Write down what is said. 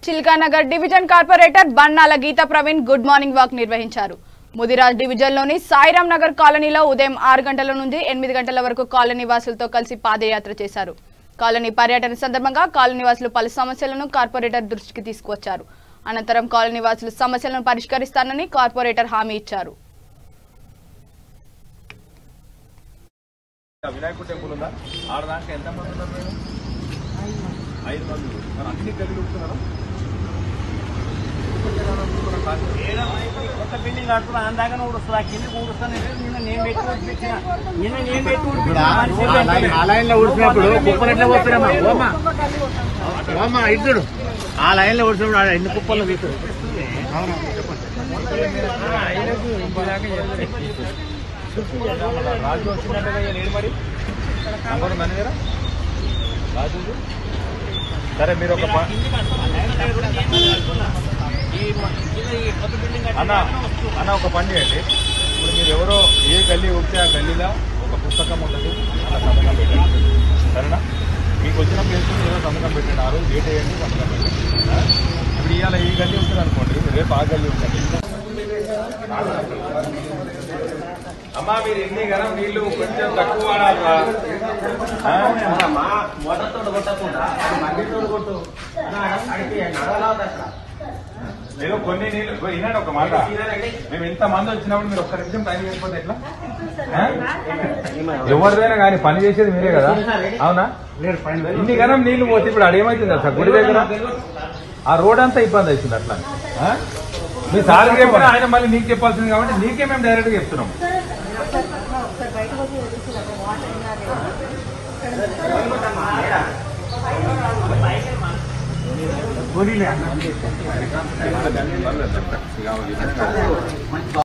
Chilkanagar division corporator Bannala Geeta Praveen good morning walk నిర్వహించారు. ముదిరాజ్ డివిజన్లోని సాయిరాం నగర్ కాలనీలో ఉదయం 6 గంటల నుండి 8 గంటల వరకు కాలనీ వాసులతో కలిసి పాదయాత్ర చేశారు. కాలనీ పర్యటన సందర్భంగా కాలనీ వాసులు పలు సమస్యలను కార్పొరేటర్ దృష్టికి తీసుకువచ్చారు. అనంతరం కాలనీ వాసుల సమస్యలను పరిష్కరిస్తానని కార్పొరేటర్ హామీ ఇచ్చారు. వినాయకుడు టెంపుల్ ఉందా ఆడదాకా ఎంతమంది ఉన్నారు? మీరు 5 మంది. మరి అన్ని గదిలు ఉంటున్నారా? కొత్త బిల్డింగ్ కడుతున్నా అందాక ఊడుస్తా కిందకి ఊడుస్తాను. నేను ఆ లైన్ లో ఊడిసినప్పుడు కుప్పలు ఎట్లా పోతున్నామా ఇద్దరు ఆ లైన్ లో ఊడిసినప్పుడు ఎన్ని కుప్పలు తీసుకు రాజు వచ్చినట్టుగా లేదు మరి నంబర్ మన దగ్గర రాజు. సరే మీరు ఒక అన్న ఒక పని చేయండి. ఇప్పుడు మీరు ఎవరో ఏ గల్లీ ఉంటే ఆ గల్లీలో ఒక పుస్తకం ఉంటుంది, అలా సంతకం పెట్టండి. సరేనా? మీకు వచ్చిన ప్లేస్ ఏదో సంతకం పెట్టండి. ఆ రోజు డేట్ వేయండి, సంతకం పెట్టండి. ఇప్పుడు ఇవాళ ఈ గల్లీ ఉంటుంది అనుకోండి, రేపు ఆ గల్లీ ఉంటుంది. అమ్మా మీరు ఎన్ని గరం నీళ్లు కొంచెం తక్కువ వాడాలరా? మీరు కొన్ని నీళ్ళు వినండి. ఒక మాట, మేము ఇంత మంది వచ్చినప్పుడు మీరు ఒక్క నిమిషం టైం చేయకపోతే ఎట్లా? ఎవరిదైనా కానీ పని చేసేది మీరే కదా, అవునా? ఇన్ని గరం నీళ్లు పోతే ఇప్పుడు అడేమవుతుంది సార్? గుడి దగ్గర ఆ రోడ్ అంతా ఇబ్బంది అవుతుంది. అట్లా మీ సార్ చెప్పినా ఆయన మళ్ళీ నీకు చెప్పాల్సింది కాబట్టి నీకే మేము డైరెక్ట్ గా చెప్తున్నాం.